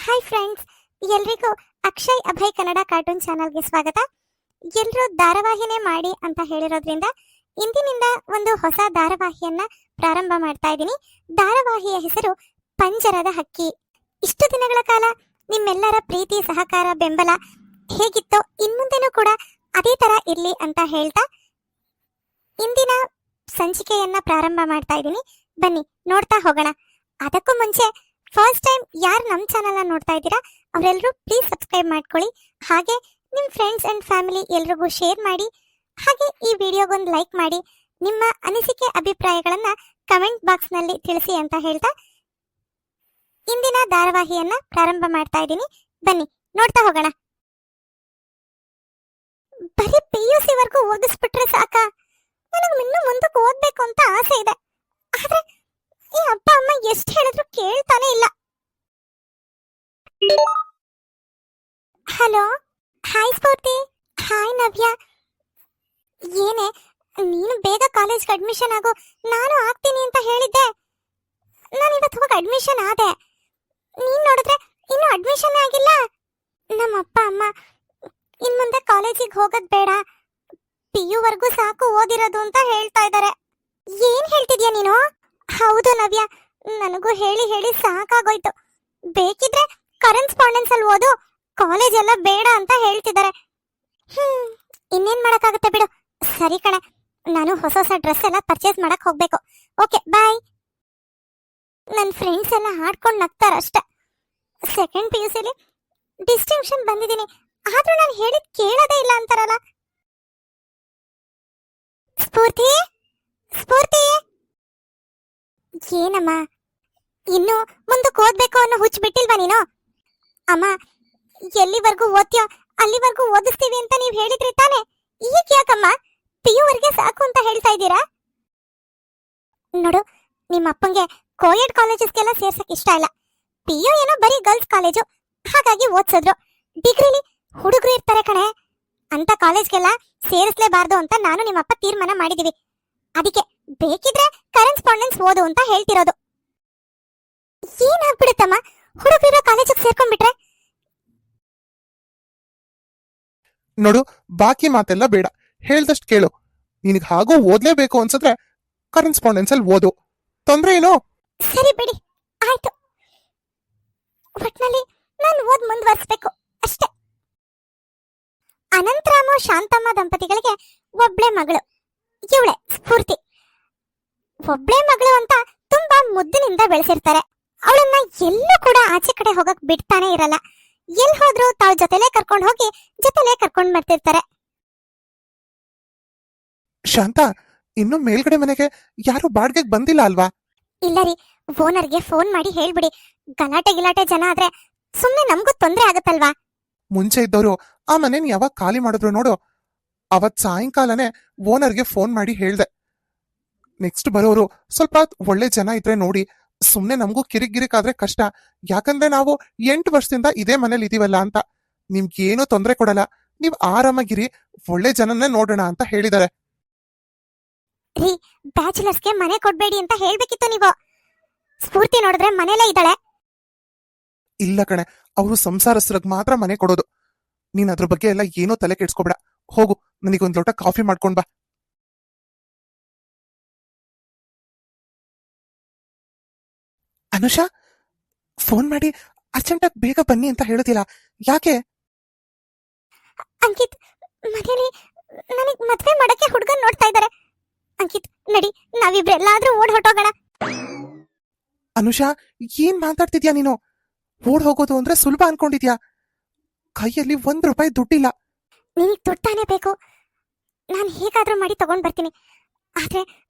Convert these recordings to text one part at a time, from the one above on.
Hi friends, ಎಲ್ರಿಗೂ Akshay Abhay Kannada cartoon ಚಾನಲ್ಗೆ ಸ್ವಾಗತ. ಎಲ್ಲರೂ ಧಾರಾವಾಹಿನೇ ಮಾಡಿ ಅಂತ ಹೇಳಿರೋದ್ರಿಂದ ಇಂದಿನಿಂದ ಒಂದು ಹೊಸ ಧಾರಾವಾಹಿಯನ್ನ ಪ್ರಾರಂಭ ಮಾಡ್ತಾ ಇದ್ದೀನಿ. ಧಾರಾವಾಹಿಯ ಹೆಸರು ಪಂಜರದ ಹಕ್ಕಿ. ಇಷ್ಟು ದಿನಗಳ ಕಾಲ ನಿಮ್ಮೆಲ್ಲರ ಪ್ರೀತಿ, ಸಹಕಾರ, ಬೆಂಬಲ ಹೇಗಿತ್ತೋ ಇನ್ಮುಂದೆನೂ ಕೂಡ ಅದೇ ತರ ಇರ್ಲಿ ಅಂತ ಹೇಳ್ತಾ ಇಂದಿನ ಸಂಚಿಕೆಯನ್ನ ಪ್ರಾರಂಭ ಮಾಡ್ತಾ ಇದ್ದೀನಿ. ಬನ್ನಿ ನೋಡ್ತಾ ಹೋಗೋಣ. ಅದಕ್ಕೂ ಮುಂಚೆ ಫಸ್ಟ್ ಟೈಮ್ ಯಾರು ನಮ್ಮ ಚಾನಲ್ನ ನೋಡ್ತಾ ಇದ್ದೀರಾ ಅವರೆಲ್ಲರೂ ಪ್ಲೀಸ್ ಸಬ್ಸ್ಕ್ರೈಬ್ ಮಾಡ್ಕೊಳ್ಳಿ. ಹಾಗೆ ನಿಮ್ಮ ಫ್ರೆಂಡ್ಸ್ ಆ್ಯಂಡ್ ಫ್ಯಾಮಿಲಿ ಎಲ್ರಿಗೂ ಶೇರ್ ಮಾಡಿ. ಹಾಗೆ ಈ ವಿಡಿಯೋಗೊಂದು ಲೈಕ್ ಮಾಡಿ. ನಿಮ್ಮ ಅನಿಸಿಕೆ ಅಭಿಪ್ರಾಯಗಳನ್ನು ಕಮೆಂಟ್ ಬಾಕ್ಸ್ನಲ್ಲಿ ತಿಳಿಸಿ ಅಂತ ಹೇಳ್ತಾ ಇಂದಿನ ಧಾರಾವಾಹಿಯನ್ನ ಪ್ರಾರಂಭ ಮಾಡ್ತಾ ಇದ್ದೀನಿ. ಬನ್ನಿ ನೋಡ್ತಾ ಹೋಗೋಣ. ಬರೀ PUC ವರ್ಗೂ ಓದಿಸ್ಬಿಟ್ರೆ ಸಾಕ? ನನಗೆ ಇನ್ನೂ ಮುಂದಕ್ಕೆ ಓದ್ಬೇಕು ಅಂತ ಆಸೆ ಇದೆ. ಆದ್ರೆ ಈ ಅಪ್ಪ ಅಮ್ಮ ಎಷ್ಟು ಹೇಳಿದ್ರು ಕೇಳ್ತಾನೆ ಇಲ್ಲ. ಹಲೋ, ಹಾಯ್ ಸ್ಫೂರ್ತಿ. ಹಾಯ್ ನವ್ಯ. ಏನೇ ನೀನು ಬೇಗ ಕಾಲೇಜ್ಗೆ ಅಡ್ಮಿಷನ್ ಆಗು, ನಾನು ಆಗ್ತೀನಿ ಅಂತ ಹೇಳಿದ್ದೆ. ನಾನು ಇವತ್ತು ಹೋಗಿ ಅಡ್ಮಿಷನ್ ಆದೆ. ನೀನ್ ನೋಡಿದ್ರೆ ಇನ್ನೂ ಅಡ್ಮಿಷನ್ ಆಗಿಲ್ಲ. ನಮ್ಮ ಅಪ್ಪ ಅಮ್ಮ ಇನ್ ಮುಂದೆ ಕಾಲೇಜಿಗೆ ಹೋಗೋದ್ ಬೇಡ, PU ವರ್ಗೂ ಸಾಕು ಓದಿರೋದು ಅಂತ ಹೇಳ್ತಾ ಇದ್ದಾರೆ. ಏನ್ ಹೇಳ್ತಿದ್ಯಾ ನೀನು? ಹೌದು ನವ್ಯ, ನನಗೂ ಹೇಳಿ ಹೇಳಿ ಸಾಕಾಗೋಯ್ತು. ಬೇಕಿದ್ರೆ ಕರೆಸ್ಪಾಂಡೆನ್ಸ್ ಅಲ್ಲಿ ಓದು, ಕಾಲೇಜ್ ಎಲ್ಲ ಬೇಡ ಅಂತ ಹೇಳ್ತಿದ್ದಾರೆ. ಇನ್ನೇನ್ ಮಾಡಕ್ಕಾಗತ್ತೆ ಬಿಡು. ಸರಿ ಕಣೆ, ನಾನು ಹೊಸ ಹೊಸ ಡ್ರೆಸ್ ಎಲ್ಲ ಪರ್ಚೇಸ್ ಮಾಡಕ್ ಹೋಗ್ಬೇಕು. Okay bye. ನನ್ನ ಫ್ರೆಂಡ್ಸ್ ಎಲ್ಲ ಹಾಡ್ಕೊಂಡು ನಗ್ತಾರಷ್ಟೆ. ಸೆಕೆಂಡ್ PUCಲಿ ಡಿಸ್ಟಿಂಕ್ಷನ್ ಬಂದಿದ್ದೀನಿ, ಆದ್ರೂ ನಾನು ಹೇಳಿದ್ ಕೇಳೋದೇ ಇಲ್ಲ ಅಂತಾರಲ್ಲ. ಸ್ಫೂರ್ತಿ, ಸ್ಫೂರ್ತಿ. ಏನಮ್ಮ, ಇನ್ನು ಮುಂದಕ್ಕೆ ಓದ್ಬೇಕು ಅನ್ನೋ ಹುಚ್ಚು ಬಿಟ್ಟಿಲ್ವಾ ನೀನು? ಅಮ್ಮ, ಎಲ್ಲಿವರೆಗೂ ಓದ್ತೀಯೋ ಅಲ್ಲಿವರೆಗೂ ಓದಿಸ್ತೀವಿ ಅಂತ ನೀವು ಹೇಳಿದ್ರಿ ತಾನೆ. ಈಗ ಯಾಕಮ್ಮ PU ವರ್ಗೆ ಸಾಕು ಅಂತ ಹೇಳ್ತಾ ಇದ್ದೀರಾ? ನೋಡು, ನಿಮ್ಮ ಅಪ್ಪಂಗೆ ಕೋಯೆಡ್ ಕಾಲೇಜಸ್ಗೆಲ್ಲ ಸೇರ್ಸಕ್ ಇಷ್ಟ ಇಲ್ಲ. PU ಏನೋ ಬರೀ ಗರ್ಲ್ಸ್ ಕಾಲೇಜು, ಹಾಗಾಗಿ ಓದ್ಸಿದ್ರು. ಡಿಗ್ರಿಲಿ ಹುಡುಗರು ಇರ್ತಾರೆ ಕಣೆ, ಅಂತ ಕಾಲೇಜ್ಗೆಲ್ಲ ಸೇರಿಸ್ಲೇಬಾರ್ದು ಅಂತ ನಾನು ನಿಮ್ಮಪ್ಪ ತೀರ್ಮಾನ ಮಾಡಿದೀವಿ. ಅದಕ್ಕೆ ಬೇಕಿದ್ರೆ ಕರೆಸ್ಪಾಂಡೆನ್ಸ್ ಓದು ಅಂತ ಹೇಳ್ತಿರೋದು. ಏನಾಗ್ಬಿಡುತ್ತಮ್ಮ ಹುಡುಗರಿರೋ ಕಾಲೇಜಿಗೆ ಸೇರ್ಕೊಂಡ್ಬಿಟ್ರೆ? ನೋಡು, ಬಾಕಿ ಮಾತೆಲ್ಲ ಬೇಡ, ಹೇಳ್ದಷ್ಟು ಕೇಳು. ನಿನಗೆ ಹಾಗೂ ಓದ್ಲೇಬೇಕು ಅನ್ಸಿದ್ರೆ ಕರೆಸ್ಪಾಂಡೆನ್ಸ್ ಅಲ್ಲಿ ಓದು, ತೊಂದ್ರೆ ಏನು? ಸರಿ ಬಿಡಿ, ಆಯ್ತು. ಒಟ್ನಲ್ಲಿ ನಾನು ಓದ್ ಮುಂದುವರಿಸ್ಬೇಕು ಅಷ್ಟೇ. ಅನಂತರಾಮ ಶಾಂತಮ್ಮ ದಂಪತಿಗಳಿಗೆ ಒಬ್ಳೆ ಮಗಳು, ಇವಳೆ ಸ್ಫೂರ್ತಿ. ಒಬ್ಳೆ ಮಗಳು ಅಂತ ತುಂಬಾ ಮುದ್ದಿನಿಂದ ಬೆಳೆಸಿರ್ತಾರೆ. ಅವಳನ್ನ ಎಲ್ಲೂ ಕೂಡ ಆಚೆ ಕಡೆ ಹೋಗಕ್ ಬಿಡ್ತಾನೆ ಇರಲ್ಲ. ಎಲ್ ಹೋದ್ರು ತಾವ್ ಜೊತೆಲೇ ಕರ್ಕೊಂಡು ಹೋಗಿ ಜೊತೆಲೇ ಕರ್ಕೊಂಡ್ ಬರ್ತಿರ್ತಾರೆ. ಶಾಂತ, ಇನ್ನು ಮೇಲ್ಗಡೆ ಮನೆಗೆ ಯಾರು ಬಾಡ್ಗೆಗೆ ಬಂದಿಲ್ಲ ಅಲ್ವಾ? ಇಲ್ಲ ರೀ, ಓನರ್ಗೆ ಫೋನ್ ಮಾಡಿ ಹೇಳ್ಬಿಡಿ. ಗಲಾಟೆ ಗಿಲಾಟೆ ಜನ ಆದ್ರೆ ಸುಮ್ನೆ ನಮ್ಗೂ ತೊಂದ್ರೆ ಆಗತ್ತಲ್ವಾ? ಮುಂಚೆ ಇದ್ದವರು ಆ ಮನೇನ ಯಾವಾಗ ಖಾಲಿ ಮಾಡಿದ್ರು ನೋಡು, ಅವತ್ ಸಾಯಂಕಾಲನೇ ಓನರ್ಗೆ ಫೋನ್ ಮಾಡಿ ಹೇಳ್ದೆ, ನೆಕ್ಸ್ಟ್ ಬರೋರು ಸ್ವಲ್ಪ ಒಳ್ಳೆ ಜನ ಇದ್ರೆ ನೋಡಿ, ಸುಮ್ನೆ ನಮಗೂ ಕಿರಿಕಿರಿಕಾದ್ರೆ ಕಷ್ಟ. ಯಾಕಂದ್ರೆ ನಾವು 8 ವರ್ಷದಿಂದ ಇದೇ ಮನೇಲಿ ಇದೀವಲ್ಲ ಅಂತ. ನಿಮ್ಗೇನು ತೊಂದರೆ ಕೊಡಲ್ಲ, ನೀವ್ ಆರಾಮಾಗಿರಿ, ಒಳ್ಳೆ ಜನನ್ನೇ ನೋಡೋಣ ಅಂತ ಹೇಳಿದಾರೆ. ರೀ, ಬ್ಯಾಚುಲರ್ಸ್ಗೆ ಮನೆ ಕೊಡ್ಬೇಡಿ ಅಂತ ಹೇಳ್ಬೇಕಿತ್ತು ನೀವು. ಸ್ಫೂರ್ತಿ ನೋಡಿದ್ರೆ ಮನೇಲೇ ಇದ್ದಾಳೆ. ಇಲ್ಲ ಕಣೆ, ಅವರು ಸಂಸಾರಸ್ಥರಿಗೆ ಮಾತ್ರ ಮನೆ ಕೊಡೋದು. ನೀನ್ ಅದ್ರ ಬಗ್ಗೆ ಎಲ್ಲ ಏನೋ ತಲೆ ಕೆಡ್ಸ್ಕೊಬೇಡ. ಹೋಗು, ನನಗೊಂದ್ ಲೋಟ ಕಾಫಿ ಮಾಡ್ಕೊಂಡ್ ಬಾ. ಅನುಷಾ, ಫೋನ್ ಮಾಡಿ ಅರ್ಜೆಂಟಾಗಿ ಬೇಗ ಬನ್ನಿ ಅಂತ ಹೇಳುದಿಲ್ಲ, ಯಾಕೆ? ಅಂಕಿತ್, ಮನೇಲಿ ನನಗ್ ಮದ್ವೆ ಮಾಡಕ್ಕೆ ಹುಡ್ಗನ್ ನೋಡ್ತಾ ಇದ್ದಾರೆ. ಅಂಕಿತ್ ನಡಿ, ನಾವಿಬ್ರೆಲ್ಲಾದ್ರೂ ಓಡ್ ಹೊಟ್ಟೋಗೋಣ. ಅನುಷಾ, ಏನ್ ಮಾತಾಡ್ತಿದ್ಯಾ ನೀನು? ಓಡ್ ಹೋಗೋದು ಅಂದ್ರೆ ಸುಲಭ ಅನ್ಕೊಂಡಿದ್ಯಾ? ಕೈಯಲ್ಲಿ ₹1 ದುಡ್ಡಿಲ್ಲ. ನಿನಗ್ ದುಡ್ಡು ತಾನೇ ಬೇಕು, ನಾನು ಹೇಗಾದ್ರೂ ಮಾಡಿ ತಗೊಂಡ್ ಬರ್ತೀನಿ. ಆದ್ರೆ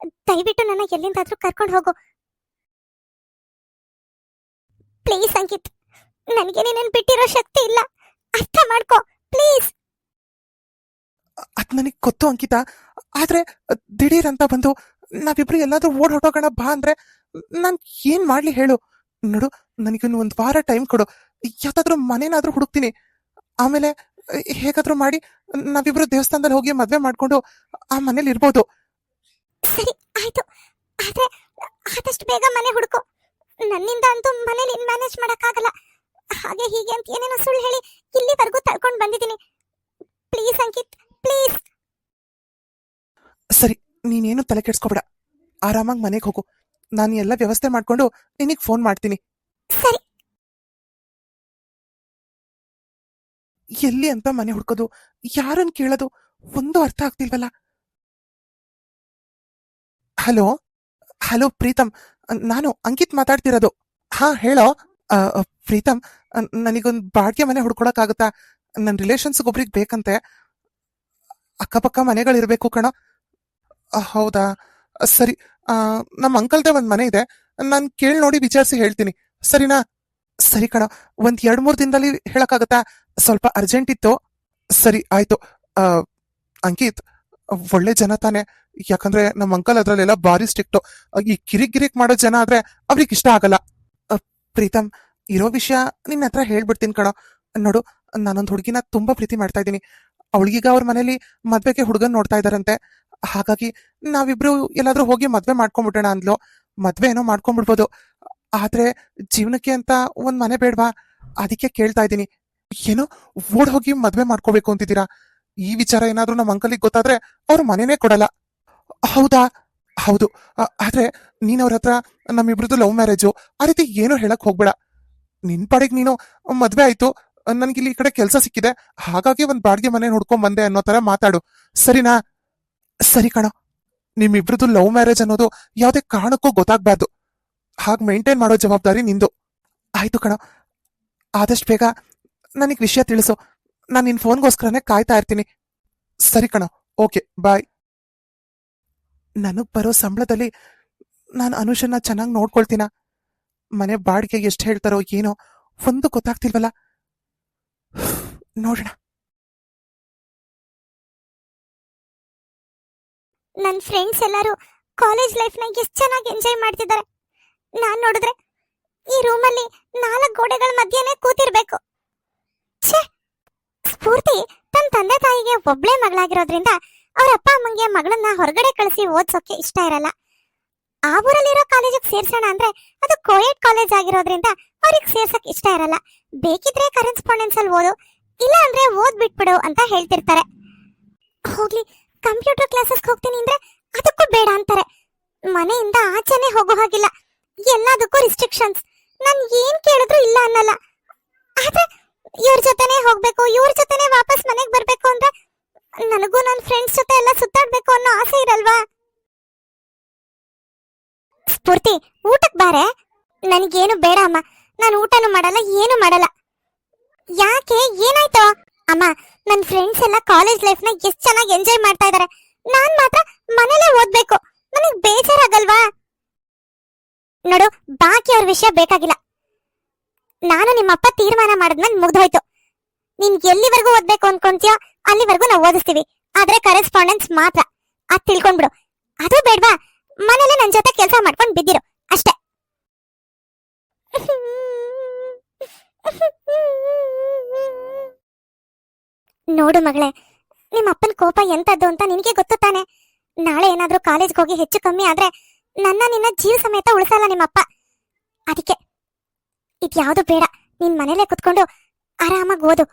ದಯವಿಟ್ಟು ನನ್ನ ಎಲ್ಲಿಂದಾದ್ರೂ ಕರ್ಕೊಂಡು ಹೋಗು ಪ್ಲೀಸ್. ಅಂಕಿತ್, ನನಗೆ ನೀನನ್ ಬಿಟ್ಟಿರೋ ಶಕ್ತಿ ಇಲ್ಲ, ಅರ್ಥ ಮಾಡ್ಕೋ ಪ್ಲೀಸ್. ಅದ್ ನನಗ್ ಗೊತ್ತು ಅಂಕಿತ, ಆದ್ರೆ ದಿಢೀರ್ ಅಂತ ಬಂದು ನಾವಿಬ್ರು ಎಲ್ಲಾದ್ರೂ ಓಡ್ ಹೊಟ್ಟೋಗೋಣ ಬಾ ಅಂದ್ರೆ ನಾನ್ ಏನ್ ಮಾಡ್ಲಿ ಹೇಳು? ನೋಡು, ನನಗಿನ್ನು 1 ವಾರ ಟೈಮ್ ಕೊಡು, ಯಾವ್ದಾದ್ರೂ ಮನೇನಾದ್ರೂ ಹುಡುಕ್ತೀನಿ. ಆಮೇಲೆ ಹೇಗಾದ್ರೂ ಮಾಡಿ ನಾವಿಬ್ರು ದೇವಸ್ಥಾನದಲ್ಲಿ ಹೋಗಿ ಮದ್ವೆ ಮಾಡ್ಕೊಂಡು ಆ ಮನೇಲಿ ಇರ್ಬೋದು. ಸರಿ ಆಯ್ತು, ಆದ್ರೆ ಆದಷ್ಟು ಬೇಗ ಮನೆ ಹುಡುಕು. ನನ್ನಿಂದ ಅಂತೂ ಮನೇಲಿ ಮ್ಯಾನೇಜ್ ಮಾಡಕ್ಕಾಗಲ್ಲ. ಹಾಗೆ ಹೀಗೆ ಅಂತ ಏನೇನೋ ಸುಳ್ಳು ಹೇಳಿ ಇಲ್ಲಿವರೆಗೂ ತಳ್ಕೊಂಡು ಬಂದಿದ್ದೀನಿ. Please Ankit, please. ಸರಿ, ನೀನೇನು ತಲೆ ಕೆಡ್ಸ್ಕೊಬೇಡ. ಆರಾಮಾಗಿ ಮನೆಗೆ ಹೋಗು. ನಾನು ಎಲ್ಲ ವ್ಯವಸ್ಥೆ ಮಾಡ್ಕೊಂಡು ನಿನಗೆ ಫೋನ್ ಮಾಡ್ತೀನಿ. ಸರಿ. ಎಲ್ಲಿ ಅಂತ ಮನೆ ಹುಡ್ಕೋದು, ಯಾರನ್ನ ಕೇಳೋದು, ಒಂದು ಅರ್ಥ ಆಗ್ತಿಲ್ವಲ್ಲ. ಹಲೋ ಹಲೋ ಪ್ರೀತಮ್, ನಾನು ಅಂಕಿತ್ ಮಾತಾಡ್ತಿರೋದು. ಹಾ ಹೇಳೋ. ಪ್ರೀತಮ್, ನನಗೊಂದು ಬಾಡಿಗೆ ಮನೆ ಹುಡ್ಕೊಳಕ್ಕಾಗತ್ತಾ? ನನ್ನ ರಿಲೇಷನ್ಸ್ಗೊಬ್ರಿಗೆ ಬೇಕಂತೆ. ಅಕ್ಕಪಕ್ಕ ಮನೆಗಳಿರ್ಬೇಕು ಕಣೋ. ಹೌದಾ, ಸರಿ. ನಮ್ಮ ಅಂಕಲ್ದೇ ಒಂದ್ ಮನೆ ಇದೆ, ನಾನು ಕೇಳಿ ನೋಡಿ ವಿಚಾರಿಸಿ ಹೇಳ್ತೀನಿ, ಸರಿನಾ? ಸರಿ ಕಣ, ಒಂದ್ 2-3 ದಿನದಲ್ಲಿ ಹೇಳಕ್ಕಾಗತ್ತಾ? ಸ್ವಲ್ಪ ಅರ್ಜೆಂಟ್ ಇತ್ತು. ಸರಿ ಆಯ್ತು. ಅಂಕಿತ್, ಒಳ್ಳೆ ಜನ ತಾನೆ? ಯಾಕಂದ್ರೆ ನಮ್ಮ ಅಂಕಲ್ ಅದ್ರಲ್ಲೆಲ್ಲ ಭಾರಿ ಸ್ಟ್ರಿಕ್ಟು. ಈ ಕಿರಿಕ್ ಮಾಡೋ ಜನ ಆದ್ರೆ ಅವ್ರಿಗೆ ಇಷ್ಟ ಆಗಲ್ಲ. ಪ್ರೀತಮ್, ಇರೋ ವಿಷಯ ನಿನ್ನ ಹತ್ರ ಹೇಳ್ಬಿಡ್ತೀನಿ ಕಣೋ. ನೋಡು, ನಾನೊಂದ್ ಹುಡುಗಿನ ತುಂಬಾ ಪ್ರೀತಿ ಮಾಡ್ತಾ ಇದ್ದೀನಿ. ಅವಳಿಗೀಗ ಅವ್ರ ಮನೇಲಿ ಮದ್ವೆಗೆ ಹುಡುಗನ್ ನೋಡ್ತಾ ಇದಾರಂತೆ. ಹಾಗಾಗಿ ನಾವಿಬ್ರು ಎಲ್ಲಾದ್ರೂ ಹೋಗಿ ಮದ್ವೆ ಮಾಡ್ಕೊಂಡ್ಬಿಡೋಣ ಅಂದ್ಲು. ಮದ್ವೆ ಏನೋ ಮಾಡ್ಕೊಂಡ್ಬಿಡ್ಬೋದು, ಆದ್ರೆ ಜೀವನಕ್ಕೆ ಅಂತ ಒಂದ್ ಮನೆ ಬೇಡ್ವಾ? ಅದಕ್ಕೆ ಕೇಳ್ತಾ ಇದ್ದೀನಿ. ಏನೋ ಓಡ್ ಹೋಗಿ ಮದ್ವೆ ಮಾಡ್ಕೋಬೇಕು ಅಂತಿದ್ದೀರಾ? ಈ ವಿಚಾರ ಏನಾದ್ರೂ ನಮ್ಮ ಅಂಕಲಿಗೆ ಗೊತ್ತಾದ್ರೆ ಅವ್ರು ಮನೆನೇ ಕೊಡಲ್ಲ. ಹೌದಾ? ಹೌದು. ಆದ್ರೆ ನೀನ್ ಅವ್ರ ಹತ್ರ ನಮ್ಮಿಬ್ರದ್ದು ಲವ್ ಮ್ಯಾರೇಜು ಆ ರೀತಿ ಏನೋ ಹೇಳಕ್ ಹೋಗ್ಬೇಡ. ನಿನ್ ಪಾಡಿಗೆ ನೀನು ಮದ್ವೆ ಆಯ್ತು, ನನ್ಗಿಲ್ಲಿ ಈ ಕಡೆ ಕೆಲ್ಸ ಸಿಕ್ಕಿದೆ, ಹಾಗಾಗಿ ಒಂದ್ ಬಾಡಿಗೆ ಮನೆ ಹುಡ್ಕೊಂಡ್ ಬಂದೆ ಅನ್ನೋ ತರ ಮಾತಾಡು, ಸರಿನಾ? ಸರಿ ಕಣೋ, ನಿಮ್ಮಿಬ್ರದ್ದು ಲವ್ ಮ್ಯಾರೇಜ್ ಅನ್ನೋದು ಯಾವ್ದೇ ಕಾರಣಕ್ಕೂ ಗೊತ್ತಾಗ್ಬಾರ್ದು. ಹಾಗೆ ಮೇಂಟೈನ್ ಮಾಡೋ ಜವಾಬ್ದಾರಿ ನಿಂದು. ಆಯ್ತು ಕಣೋ, ಆದಷ್ಟು ಬೇಗ ನನಗ್ ವಿಷಯ ತಿಳಿಸು. ನಾನು ನಿನ್ ಫೋನ್ಗೋಸ್ಕರನೇ ಕಾಯ್ತಾ ಇರ್ತೀನಿ. ಸರಿ ಕಣೋ, ಓಕೆ ಬಾಯ್. ನನಗ್ ಬರೋ ಸಂಬಳದಲ್ಲಿ ನಾನು ಅನುಷನ್ನ ಚೆನ್ನಾಗಿ ನೋಡ್ಕೊಳ್ತೀನ? ಮನೆ ಬಾಡಿಗೆ ಎಷ್ಟು ಹೇಳ್ತಾರೋ ಏನೋ ಒಂದು ಗೊತ್ತಾಗ್ತಿಲ್ವಲ್ಲ. ನೋಡೋಣ. ನನ್ನ ಫ್ರೆಂಡ್ಸ್ ಎಲ್ಲರೂ ಕಾಲೇಜ್ ಲೈಫ್ನ ಎಷ್ಟು ಚೆನ್ನಾಗಿ ಎಂಜಾಯ್ ಮಾಡ್ತಿದ್ದಾರೆ. ನಾನ್ ನೋಡಿದ್ರೆ ಈ ರೂಮಲ್ಲಿ 4 ಗೋಡೆಗಳ ಮಧ್ಯೆನೇ ಕೂತಿರ್ಬೇಕು. ಛೇ! ಸ್ಫೂರ್ತಿ ತನ್ನ ತಂದೆ ತಾಯಿಗೆ ಒಬ್ಳೇ ಮಗಳಾಗಿರೋದ್ರಿಂದ ಅವ್ರ ಅಪ್ಪ ಅಮ್ಮಂಗೆ ಮಗಳನ್ನ ಹೊರಗಡೆ ಕಳಿಸಿ ಓದ್ಸೋಕೆ ಇಷ್ಟ ಇರಲ್ಲ. ಆ ಊರಲ್ಲಿರೋ ಕಾಲೇಜಿಗೆ ಸೇರ್ಸೋಣ ಅಂದ್ರೆ ಅದು ಕೋಯೆಡ್ ಕಾಲೇಜ್ ಆಗಿರೋದ್ರಿಂದ ಅವ್ರಿಗೆ ಸೇರ್ಸಕ್ ಇಷ್ಟ ಇರಲ್ಲ. ಬೇಕಿದ್ರೆ ಕರೆಸ್ಪಾಂಡೆನ್ಸ್ ಅಲ್ಲಿ ಓದು, ಇಲ್ಲ ಅಂದ್ರೆ ಓದ್ ಬಿಟ್ಬಿಡು ಅಂತ ಹೇಳ್ತಿರ್ತಾರೆ. ಹೋಗ್ಲಿ, ಕಂಪ್ಯೂಟರ್ ಕ್ಲಾಸಸ್ ಹೋಗ್ತೀನಿ ಅಂದ್ರೆ ಅದಕ್ಕೂ ಬೇಡ ಅಂತಾರೆ. ಮನೆಯಿಂದ ಆಚೆನೆ ಹೋಗೋ ಹಾಗಿಲ್ಲ, ಎಲ್ಲದಕ್ಕೂ ರಿಸ್ಟ್ರಿಕ್ಷನ್ಸ್. ನಾನ್ ಏನ್ ಕೇಳಿದ್ರು ಇಲ್ಲ ಅನ್ನಲ್ಲ. ಆದ್ರೆ ಇವ್ರ ಜೊತೆನೆ ಹೋಗ್ಬೇಕು, ಇವ್ರ ಜೊತೆನೆ ವಾಪಸ್ ಮನೆಗ್ ಬರ್ಬೇಕು ಅಂದ್ರೆ ನನಗೂ ನನ್ನ ಫ್ರೆಂಡ್ಸ್ ಜೊತೆ ಎಲ್ಲ ಸುತ್ತಾಡ್ಬೇಕು ಅನ್ನೋ ಆಸೆ ಇರಲ್ವಾ? ಸ್ಫೂರ್ತಿ, ಊಟಕ್ ಬಾರೆ. ನನಗೇನು ಬೇಡ ಅಮ್ಮ, ನಾನು ಊಟನೂ ಮಾಡಲ್ಲ, ಏನು ಮಾಡಲ್ಲ. ಯಾಕೆ, ಏನಾಯ್ತು? ಅಮ್ಮ, ನನ್ನ ಫ್ರೆಂಡ್ಸ್ ಎಲ್ಲ ಕಾಲೇಜ್ ಲೈಫ್ ನ ಎಷ್ಟು ಚೆನ್ನಾಗಿ ಎಂಜಾಯ್ ಮಾಡ್ತಾ ಇದಾರೆ, ನಾನ್ ಮಾತ್ರ ಮನೇಲೆ ಓದ್ಬೇಕು. ನನಗ್ ಬೇಜಾರಾಗಲ್ವಾ? ನೋಡು, ಬಾಕಿ ಅವ್ರ ವಿಷಯ ಬೇಕಾಗಿಲ್ಲ. ನಾನು ನಿಮ್ಮಪ್ಪ ತೀರ್ಮಾನ ಮಾಡಿದ್ಮೇಲೆ ಮುಗ್ದೋಯ್ತು. ನೀನ್ ಎಲ್ಲಿವರೆಗೂ ಓದ್ಬೇಕು ಅನ್ಕೊಂತೀಯೋ ಅಲ್ಲಿವರೆಗೂ ನಾವು ಓದಿಸ್ತೀವಿ, ಆದ್ರೆ ಕರೆಸ್ಪಾಂಡೆನ್ಸ್ ಮಾತ್ರ. ಅದ್ ತಿಳ್ಕೊಂಡ್ಬಿಡು. ಅದು ಬೇಡ್ವಾ, ಮನೇಲೆ ನನ್ ಜೊತೆ ಕೆಲಸ ಮಾಡ್ಕೊಂಡ್ ಬಿದ್ದಿರು ಅಷ್ಟೇ. ನೋಡು ಮಗಳೇ, ನಿಮ್ಮ ಅಪ್ಪನ ಕೋಪ ಎಂತದ್ದು ಅಂತ ನಿನಗೆ ಗೊತ್ತು ತಾನೆ. ನಾಳೆ ಏನಾದ್ರೂ ಕಾಲೇಜ್ಗೆ ಹೋಗಿ ಹೆಚ್ಚು ಕಮ್ಮಿ ಆದ್ರೆ ನಿನ್ನ ಜೀವ ಸಮೇತ ಉಳಿಸಲ್ಲ ನಿಮ್ಮಪ್ಪ. ಅದಕ್ಕೆ ಇದ್ಯಾವುದು ಬೇಡ, ನೀನ್ ಮನೇಲೆ ಕುತ್ಕೊಂಡು ಆರಾಮಾಗಿ ಓದು.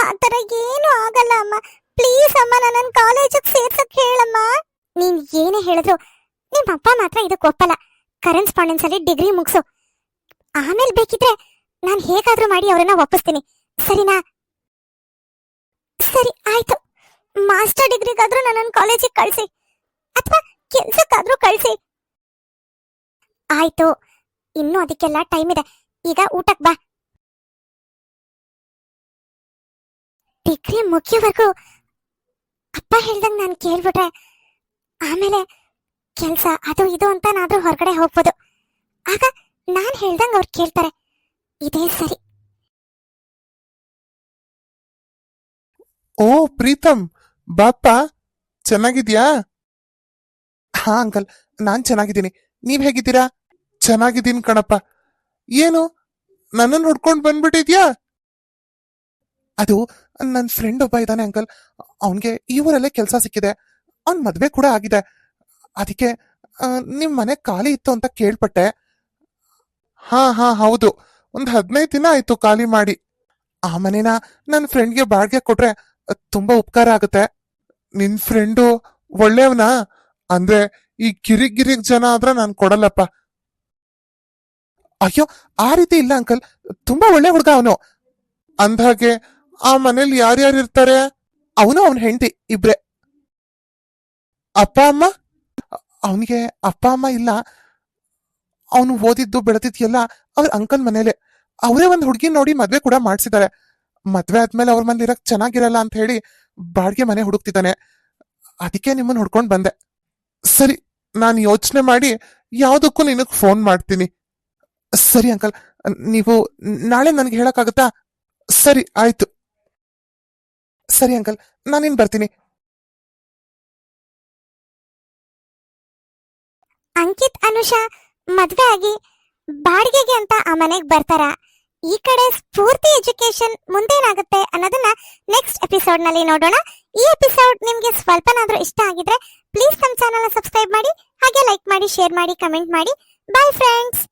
ಆ ತರ ಏನು ಆಗಲ್ಲ ಅಮ್ಮ, ಪ್ಲೀಸ್ ಅಮ್ಮ, ನನ್ನ ಕಾಲೇಜಿಗೆ ಸೇರ್ಸಕ್ ಹೇಳಮ್ಮ. ನೀನ್ ಏನೇ ಹೇಳಿದ್ರು ನಿಮ್ಮಪ್ಪ ಮಾತ್ರ ಇದಕ್ಕೆ ಒಪ್ಪಲ್ಲ. ಕರೆಸ್ಪಾಂಡೆನ್ಸ್ ಅಲ್ಲಿ ಡಿಗ್ರಿ ಮುಗಿಸು, ಆಮೇಲೆ ಬೇಕಿದ್ರೆ ನಾನ್ ಹೇಗಾದ್ರೂ ಮಾಡಿ ಅವರನ್ನ ಒಪ್ಪಿಸ್ತೀನಿ, ಸರಿನಾ? ಸರಿ ಆಯ್ತು, ಮಾಸ್ಟರ್ ಡಿಗ್ರಿಗಾದ್ರೂ ನನ್ನ ಕಾಲೇಜಿಗೆ ಕಳ್ಸಿ, ಅಥವಾ ಕೆಲ್ಸಕ್ಕಾದ್ರೂ ಕಳ್ಸಿ. ಆಯ್ತು, ಇನ್ನು ಅದಕ್ಕೆಲ್ಲ ಟೈಮ್ ಇದೆ. ಈಗ ಊಟಕ್ ಬಾ. ಡಿಗ್ರಿ ಮುಗಿಯೋವರೆಗೂ ಅಪ್ಪ ಹೇಳ್ದಂಗ್ ನಾನು ಕೇಳ್ಬಿಟ್ರೆ ಆಮೇಲೆ ಕೆಲ್ಸ ಅದು ಇದು ಅಂತ ನಾದ್ರೂ ಹೊರಗಡೆ ಹೋಗ್ಬೋದು. ಆಗ ನಾನ್ ಹೇಳ್ದಂಗ್ ಅವ್ರು ಕೇಳ್ತಾರೆ. ಇದೇ ಸರಿ. ಓ ಪ್ರೀತಮ್, ಬಾಪ್ಪ, ಚೆನ್ನಾಗಿದ್ಯಾ? ಹಾ ಅಂಕಲ್, ನಾನ್ ಚೆನ್ನಾಗಿದ್ದೀನಿ. ನೀವ್ ಹೇಗಿದ್ದೀರಾ? ಚೆನ್ನಾಗಿದ್ದೀನಿ ಕಣಪ್ಪ. ಏನು, ನನ್ನನ್ನು ಹುಡ್ಕೊಂಡ್ ಬಂದ್ಬಿಟ್ಟಿದ್ಯಾ? ಅದು ನನ್ನ ಫ್ರೆಂಡ್ ಒಬ್ಬ ಇದ್ದಾನೆ ಅಂಕಲ್, ಅವನ್ಗೆ ಈ ಊರಲ್ಲೇ ಕೆಲಸ ಸಿಕ್ಕಿದೆ, ಅವ್ನ್ ಮದ್ವೆ ಕೂಡ ಆಗಿದೆ. ಅದಕ್ಕೆ ನಿಮ್ ಮನೆ ಖಾಲಿ ಇತ್ತು ಅಂತ ಕೇಳ್ಪಟ್ಟೆ. ಹಾ ಹಾ ಹೌದು, ಒಂದ್ 15 ದಿನ ಆಯ್ತು ಖಾಲಿ ಮಾಡಿ. ಆ ಮನೆನ ನನ್ನ ಫ್ರೆಂಡ್ಗೆ ಬಾಡ್ಗೆ ಕೊಟ್ರೆ ತುಂಬಾ ಉಪಕಾರ ಆಗುತ್ತೆ. ನಿನ್ ಫ್ರೆಂಡು ಒಳ್ಳೆಯವನಾ? ಅಂದ್ರೆ ಈ ಕಿರಿಕ್ ಗಿರಿಕ್ ಜನ ಆದ್ರೆ ನಾನ್ ಕೊಡಲ್ಲಪ್ಪ. ಅಯ್ಯೋ, ಆ ರೀತಿ ಇಲ್ಲ ಅಂಕಲ್, ತುಂಬಾ ಒಳ್ಳೆ ಹುಡುಗ ಅವನು. ಅಂದ್ಹಾಗೆ ಆ ಮನೇಲಿ ಯಾರ್ಯಾರು ಇರ್ತಾರೆ? ಅವನು ಅವನ ಹೆಂಡತಿ ಇಬ್ರೆ. ಅಪ್ಪ ಅಮ್ಮ? ಅವನಿಗೆ ಅಪ್ಪ ಅಮ್ಮ ಇಲ್ಲ. ಅವನು ಓದಿದ್ದು ಬೆಳೆದಿದ್ಯೆಲ್ಲ ಅವ್ರ ಅಂಕಲ್ ಮನೇಲೆ. ಅವರೇ ಒಂದ್ ಹುಡುಗಿ ನೋಡಿ ಮದ್ವೆ ಕೂಡ ಮಾಡ್ಸಿದ್ದಾರೆ. ಮದ್ವೆ ಆದ್ಮೇಲೆ ಅವ್ರ ಮನೇಲಿ ಇರಕ್ ಚೆನ್ನಾಗಿರಲ್ಲ ಅಂತ ಹೇಳಿ ಬಾಡ್ಗೆ ಮನೆ ಹುಡುಕ್ತಿದ್ದಾನೆ. ಅದಕ್ಕೆ ನಿಮ್ಮನ್ನ ಹುಡ್ಕೊಂಡ್ ಬಂದೆ. ಸರಿ, ನಾನು ಯೋಚನೆ ಮಾಡಿ ಯಾವ್ದಕ್ಕೂ ನಿನಗ್ ಫೋನ್ ಮಾಡ್ತೀನಿ. ಸರಿ ಅಂಕಲ್, ನೀವು ನಾಳೆ ನನ್ಗೆ ಹೇಳಕ್ಕಾಗತ್ತಾ? ಸರಿ, ಆಯ್ತು. ಸರಿ ಅಂಕಲ್, ನಾನಿನ್ ಬರ್ತೀನಿ. ಅಂಕಿತ್ ಅನುಷಾ ಮದ್ವೆ ಆಗಿ ಬಾಡಿಗೆಗೆ ಅಂತ ಆ ಮನೆಗ್ ಬರ್ತಾರ. ಈ ಕಡೆ ಸ್ಫೂರ್ತಿ ಎಜುಕೇಶನ್ ಮುಂದೇನಾಗುತ್ತೆ ಅನ್ನೋದನ್ನ ನೆಕ್ಸ್ಟ್ ಎಪಿಸೋಡ್ ನಲ್ಲಿ ನೋಡೋಣ. ಈ ಎಪಿಸೋಡ್ ನಿಮ್ಗೆ ಸ್ವಲ್ಪನಾದ್ರೂ ಇಷ್ಟ ಆಗಿದ್ರೆ ಪ್ಲೀಸ್ ನಮ್ಮ ಚಾನಲ್ ಸಬ್ಸ್ಕ್ರೈಬ್ ಮಾಡಿ, ಹಾಗೆ ಲೈಕ್ ಮಾಡಿ, ಶೇರ್ ಮಾಡಿ, ಕಮೆಂಟ್ ಮಾಡಿ. Bye friends.